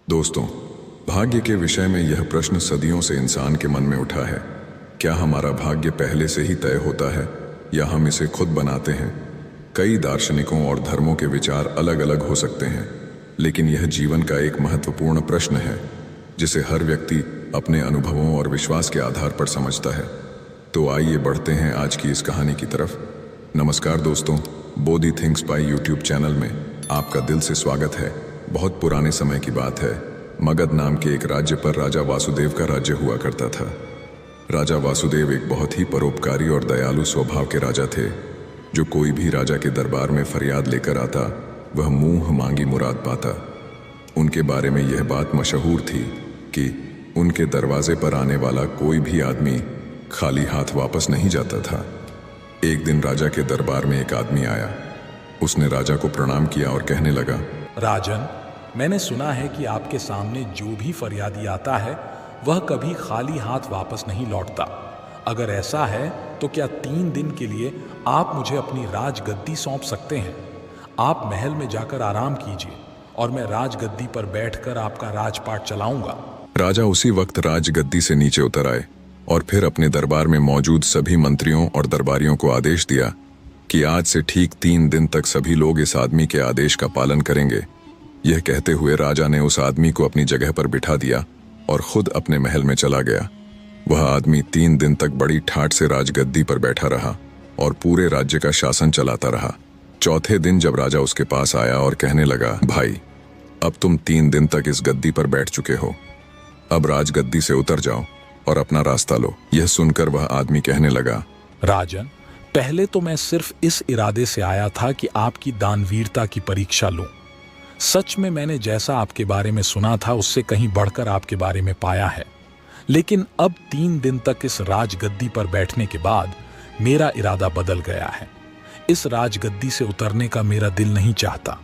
दोस्तों, भाग्य के विषय में यह प्रश्न सदियों से इंसान के मन में उठा है। क्या हमारा भाग्य पहले से ही तय होता है या हम इसे खुद बनाते हैं? कई दार्शनिकों और धर्मों के विचार अलग अलग हो सकते हैं, लेकिन यह जीवन का एक महत्वपूर्ण प्रश्न है जिसे हर व्यक्ति अपने अनुभवों और विश्वास के आधार पर समझता है। तो आइए बढ़ते हैं आज की इस कहानी की तरफ। नमस्कार दोस्तों, Bodhi thinks by YouTube channel में आपका दिल से स्वागत है। बहुत पुराने समय की बात है। मगध नाम के एक राज्य पर राजा वासुदेव का राज्य हुआ करता था। राजा वासुदेव एक बहुत ही परोपकारी और दयालु स्वभाव के राजा थे। जो कोई भी राजा के दरबार में फरियाद लेकर आता, वह मुंह मांगी मुराद पाता। उनके बारे में यह बात मशहूर थी कि उनके दरवाजे पर आने वाला कोई भी आदमी खाली हाथ वापस नहीं जाता था। एक दिन राजा के दरबार में एक आदमी आया। उसने राजा को प्रणाम किया और कहने लगा, राजन, मैंने सुना है कि आपके सामने जो भी फरियादी आता है वह कभी खाली हाथ वापस नहीं लौटता। अगर ऐसा है तो क्या 3 दिन के लिए आप मुझे अपनी राजगद्दी सौंप सकते हैं? आप महल में जाकर आराम कीजिए और मैं राजगद्दी पर बैठकर आपका राजपाट चलाऊंगा। राजा उसी वक्त राजगद्दी से नीचे उतर आए और फिर अपने दरबार में मौजूद सभी मंत्रियों और दरबारियों को आदेश दिया कि आज से ठीक 3 दिन तक सभी लोग इस आदमी के आदेश का पालन करेंगे। यह कहते हुए राजा ने उस आदमी को अपनी जगह पर बिठा दिया और खुद अपने महल में चला गया। वह आदमी 3 दिन तक बड़ी ठाठ से राजगद्दी पर बैठा रहा और पूरे राज्य का शासन चलाता रहा। चौथे दिन जब राजा उसके पास आया और कहने लगा, भाई, अब तुम 3 दिन तक इस गद्दी पर बैठ चुके हो, अब राजगद्दी से उतर जाओ और अपना रास्ता लो। यह सुनकर वह आदमी कहने लगा, राजन, पहले तो मैं सिर्फ इस इरादे से आया था कि आपकी दानवीरता की परीक्षा लूं। सच में मैंने जैसा आपके बारे में सुना था उससे कहीं बढ़कर आपके बारे में पाया है। लेकिन अब 3 दिन तक इस राजगद्दी पर बैठने के बाद मेरा इरादा बदल गया है। इस राजगद्दी से उतरने का मेरा दिल नहीं चाहता।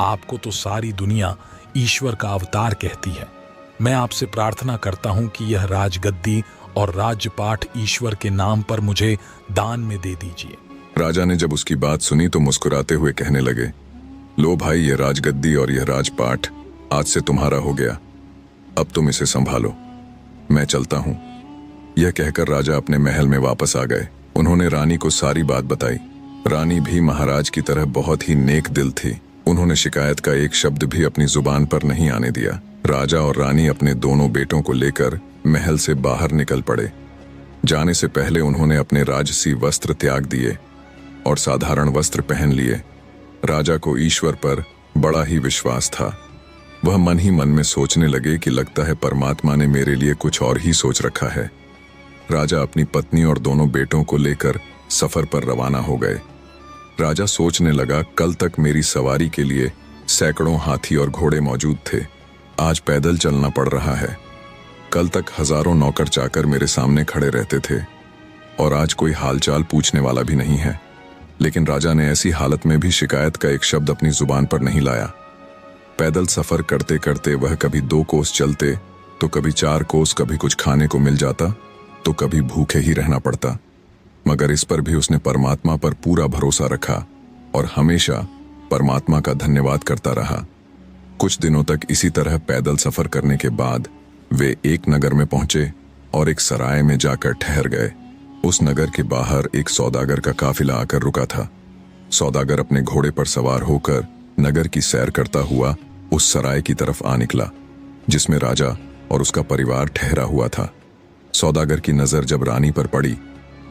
आपको तो सारी दुनिया ईश्वर का अवतार कहती है। मैं आपसे प्रार्थना करता हूं कि यह राजगद्दी और राज्यपाठ ईश्वर के नाम पर मुझे दान में दे दीजिए। राजा ने जब उसकी बात सुनी तो मुस्कुराते हुए कहने लगे, लो भाई, यह राजगद्दी और यह राजपाठ आज से तुम्हारा हो गया। अब तुम इसे संभालो, मैं चलता हूं। यह कहकर राजा अपने महल में वापस आ गए। उन्होंने रानी को सारी बात बताई। रानी भी महाराज की तरह बहुत ही नेक दिल थी। उन्होंने शिकायत का एक शब्द भी अपनी जुबान पर नहीं आने दिया। राजा और रानी अपने दोनों बेटों को लेकर महल से बाहर निकल पड़े। जाने से पहले उन्होंने अपने राजसी वस्त्र त्याग दिए और साधारण वस्त्र पहन लिए। राजा को ईश्वर पर बड़ा ही विश्वास था। वह मन ही मन में सोचने लगे कि लगता है परमात्मा ने मेरे लिए कुछ और ही सोच रखा है। राजा अपनी पत्नी और दोनों बेटों को लेकर सफर पर रवाना हो गए। राजा सोचने लगा, कल तक मेरी सवारी के लिए सैकड़ों हाथी और घोड़े मौजूद थे, आज पैदल चलना पड़ रहा है। कल तक हजारों नौकर चाकर मेरे सामने खड़े रहते थे और आज कोई हालचाल पूछने वाला भी नहीं है। लेकिन राजा ने ऐसी हालत में भी शिकायत का एक शब्द अपनी जुबान पर नहीं लाया। पैदल सफर करते करते वह कभी 2 कोस चलते तो कभी 4 कोस, कभी कुछ खाने को मिल जाता तो कभी भूखे ही रहना पड़ता। मगर इस पर भी उसने परमात्मा पर पूरा भरोसा रखा और हमेशा परमात्मा का धन्यवाद करता रहा। कुछ दिनों तक इसी तरह पैदल सफर करने के बाद वे एक नगर में पहुंचे और एक सराय में जाकर ठहर गए। उस नगर के बाहर एक सौदागर का काफिला आकर रुका था। सौदागर अपने घोड़े पर सवार होकर नगर की सैर करता हुआ उस सराय की तरफ आ निकला जिसमें राजा और उसका परिवार ठहरा हुआ था। सौदागर की नजर जब रानी पर पड़ी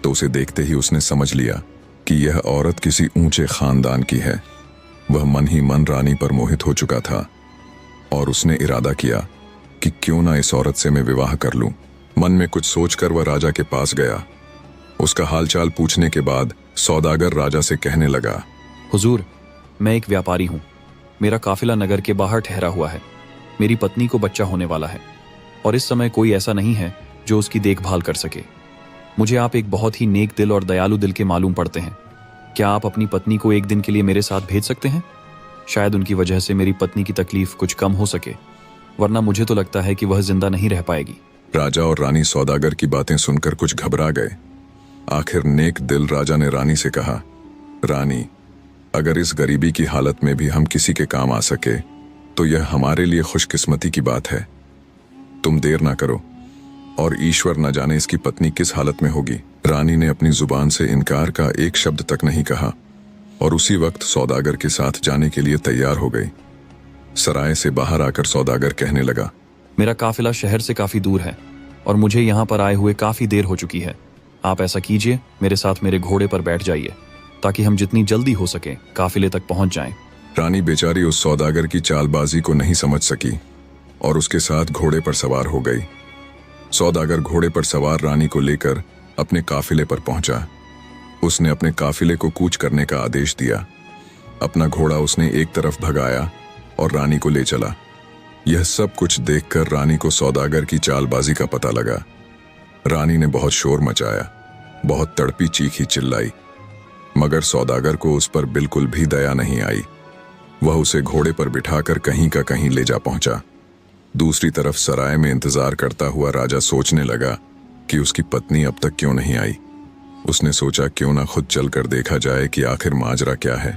तो उसे देखते ही उसने समझ लिया कि यह औरत किसी ऊंचे खानदान की है। वह मन ही मन रानी पर मोहित हो चुका था और उसने इरादा किया कि क्यों ना इस औरत से मैं विवाह कर लूं। मन में कुछ सोचकर वह राजा के पास गया। उसका हालचाल पूछने के बाद सौदागर राजा से कहने लगा, हुजूर, मैं एक व्यापारी हूँ। मेरा काफिला नगर के बाहर ठहरा हुआ है। मेरी पत्नी को बच्चा होने वाला है और इस समय कोई ऐसा नहीं है जो उसकी देखभाल कर सके। मुझे आप एक बहुत ही नेक दिल और दयालु दिल के मालूम पड़ते हैं। क्या आप अपनी पत्नी को एक दिन के लिए मेरे साथ भेज सकते हैं? शायद उनकी वजह से मेरी पत्नी की तकलीफ कुछ कम हो सके, वरना मुझे तो लगता है कि वह जिंदा नहीं रह पाएगी। राजा और रानी सौदागर की बातें सुनकर कुछ घबरा गए। आखिर नेक दिल राजा ने रानी से कहा, रानी, अगर इस गरीबी की हालत में भी हम किसी के काम आ सके तो यह हमारे लिए खुशकिस्मती की बात है। तुम देर ना करो, और ईश्वर न जाने इसकी पत्नी किस हालत में होगी। रानी ने अपनी जुबान से इनकार का एक शब्द तक नहीं कहा और उसी वक्त सौदागर के साथ जाने के लिए तैयार हो गई। सराय से बाहर आकर सौदागर कहने लगा, मेरा काफिला शहर से काफी दूर है और मुझे यहाँ पर आए हुए काफी देर हो चुकी है। आप ऐसा कीजिए, मेरे साथ मेरे घोड़े पर बैठ जाइए ताकि हम जितनी जल्दी हो सके काफिले तक पहुंच जाएं। रानी बेचारी उस सौदागर की चालबाजी को नहीं समझ सकी और उसके साथ घोड़े पर सवार हो गई। सौदागर घोड़े पर सवार रानी को लेकर अपने काफिले पर पहुंचा। उसने अपने काफिले को कूच करने का आदेश दिया। अपना घोड़ा उसने एक तरफ भगाया और रानी को ले चला। यह सब कुछ देखकर रानी को सौदागर की चालबाजी का पता लगा। रानी ने बहुत शोर मचाया, बहुत तड़पी चीखी चिल्लाई, मगर सौदागर को उस पर बिल्कुल भी दया नहीं आई। वह उसे घोड़े पर बिठाकर कहीं का कहीं ले जा पहुंचा। दूसरी तरफ सराय में इंतजार करता हुआ राजा सोचने लगा कि उसकी पत्नी अब तक क्यों नहीं आई। उसने सोचा क्यों ना खुद चलकर देखा जाए कि आखिर माजरा क्या है।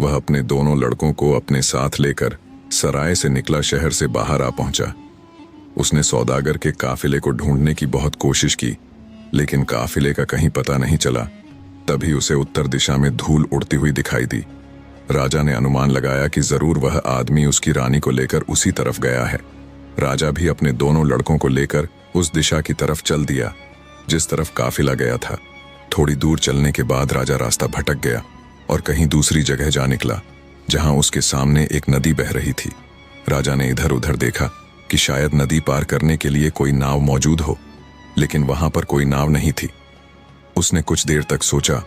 वह अपने दोनों लड़कों को अपने साथ लेकर सराय से निकला शहर से बाहर आ पहुंचा। उसने सौदागर के काफिले को ढूंढने की बहुत कोशिश की, लेकिन काफिले का कहीं पता नहीं चला। तभी उसे उत्तर दिशा में धूल उड़ती हुई दिखाई दी। राजा ने अनुमान लगाया कि जरूर वह आदमी उसकी रानी को लेकर उसी तरफ गया है। राजा भी अपने दोनों लड़कों को लेकर उस दिशा की तरफ चल दिया जिस तरफ काफिला गया था। थोड़ी दूर चलने के बाद राजा रास्ता भटक गया और कहीं दूसरी जगह जा निकला, जहां उसके सामने एक नदी बह रही थी। राजा ने इधर उधर देखा कि शायद नदी पार करने के लिए कोई नाव मौजूद हो, लेकिन वहां पर कोई नाव नहीं थी। उसने कुछ देर तक सोचा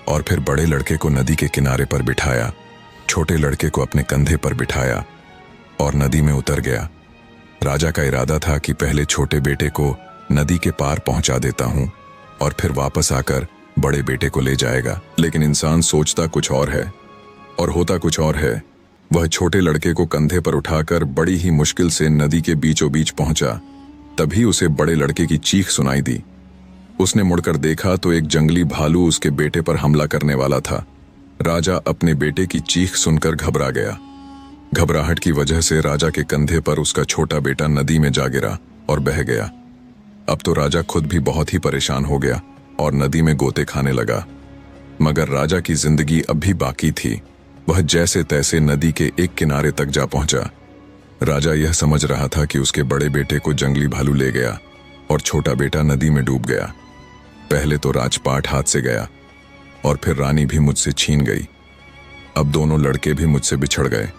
और फिर बड़े लड़के को नदी के किनारे पर बिठाया, छोटे लड़के को अपने कंधे पर बिठाया और नदी में उतर गया। राजा का इरादा था कि पहले छोटे बेटे को नदी के पार पहुंचा देता हूं और फिर वापस आकर बड़े बेटे को ले जाएगा, लेकिन इंसान सोचता कुछ और है और होता कुछ और है। वह छोटे लड़के को कंधे पर उठाकर बड़ी ही मुश्किल से नदी के बीचों बीच पहुंचा। तभी उसे बड़े लड़के की चीख सुनाई दी। उसने मुड़कर देखा तो एक जंगली भालू उसके बेटे पर हमला करने वाला था। राजा अपने बेटे की चीख सुनकर घबरा गया। घबराहट की वजह से राजा के कंधे पर उसका छोटा बेटा नदी में जा गिरा और बह गया। अब तो राजा खुद भी बहुत ही परेशान हो गया और नदी में गोते खाने लगा। मगर राजा की जिंदगी अब भी बाकी थी। वह जैसे तैसे नदी के एक किनारे तक जा पहुंचा। राजा यह समझ रहा था कि उसके बड़े बेटे को जंगली भालू ले गया और छोटा बेटा नदी में डूब गया। पहले तो राजपाट हाथ से गया और फिर रानी भी मुझसे छीन गई। अब दोनों लड़के भी मुझसे बिछड़ गए।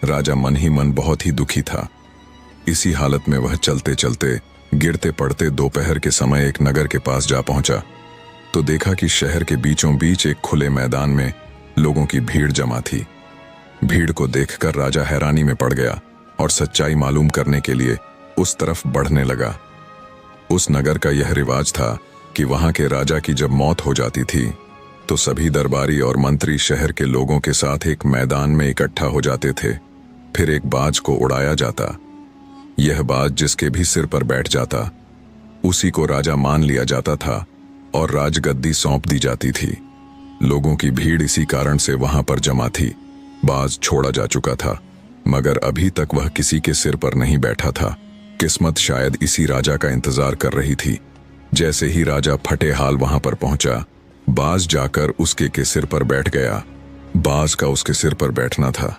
राजा मन ही मन बहुत ही दुखी था। इसी हालत में वह चलते चलते गिरते पड़ते दोपहर के समय एक नगर के पास जा पहुंचा तो देखा कि शहर के बीचों बीच एक खुले मैदान में लोगों की भीड़ जमा थी। भीड़ को देखकर राजा हैरानी में पड़ गया और सच्चाई मालूम करने के लिए उस तरफ बढ़ने लगा। उस नगर का यह रिवाज था कि वहां के राजा की जब मौत हो जाती थी तो सभी दरबारी और मंत्री शहर के लोगों के साथ एक मैदान में इकट्ठा हो जाते थे। फिर एक बाज को उड़ाया जाता। यह बाज जिसके भी सिर पर बैठ जाता उसी को राजा मान लिया जाता था और राजगद्दी सौंप दी जाती थी। लोगों की भीड़ इसी कारण से वहां पर जमा थी। बाज छोड़ा जा चुका था मगर अभी तक वह किसी के सिर पर नहीं बैठा था। किस्मत शायद इसी राजा का इंतजार कर रही थी। जैसे ही राजा फटे हाल वहां पर पहुंचा, बाज जाकर उसके के सिर पर बैठ गया। बाज का उसके सिर पर बैठना था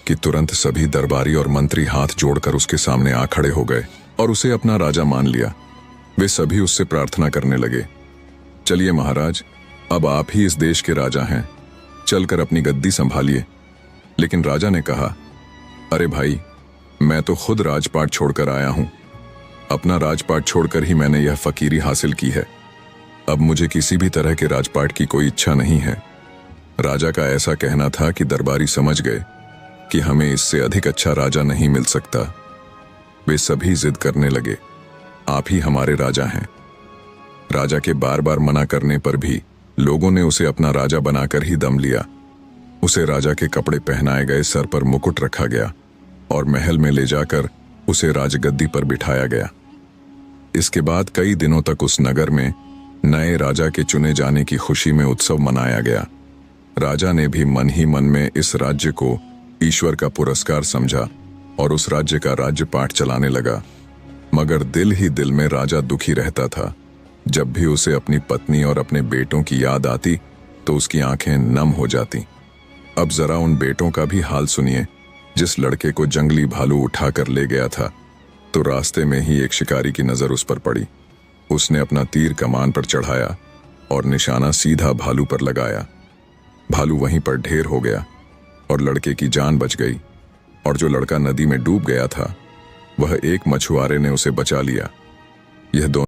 कि तुरंत सभी दरबारी और मंत्री हाथ जोड़कर उसके सामने आ खड़े हो गए और उसे अपना राजा मान लिया। वे सभी उससे प्रार्थना करने लगे, चलिए महाराज, अब आप ही इस देश के राजा हैं, चलकर अपनी गद्दी संभालिए। लेकिन राजा ने कहा, अरे भाई, मैं तो खुद राजपाट छोड़कर आया हूं। अपना राजपाट छोड़कर ही मैंने यह फकीरी हासिल की है। अब मुझे किसी भी तरह के राजपाट की कोई इच्छा नहीं है। राजा का ऐसा कहना था कि दरबारी समझ गए कि हमें इससे अधिक अच्छा राजा नहीं मिल सकता। वे सभी जिद करने लगे, आप ही हमारे राजा हैं। राजा के बार बार मना करने पर भी लोगों ने उसे अपना राजा बनाकर ही दम लिया। उसे राजा के कपड़े पहनाए गए, सर पर मुकुट रखा गया और महल में ले जाकर उसे राजगद्दी पर बिठाया गया। इसके बाद कई दिनों तक उस नगर में नए राजा के चुने जाने की खुशी में उत्सव मनाया गया। राजा ने भी मन ही मन में इस राज्य को ईश्वर का पुरस्कार समझा और उस राज्य का राज्यपाठ चलाने लगा। मगर दिल ही दिल में राजा दुखी रहता था। जब भी उसे अपनी पत्नी और अपने बेटों की याद आती तो उसकी आंखें नम हो जाती। अब जरा उन बेटों का भी हाल सुनिए। जिस लड़के को जंगली भालू उठा कर ले गया था तो रास्ते में ही एक शिकारी की नजर उस पर पड़ी। उसने अपना तीर कमान पर चढ़ाया और निशाना सीधा भालू पर लगाया। भालू वहीं पर ढेर हो गया और लड़के की जान बच गई। और जो लड़का नदी में डूब गया था वह एक मछुआरे ने उसे बचा लिया। यह दोनों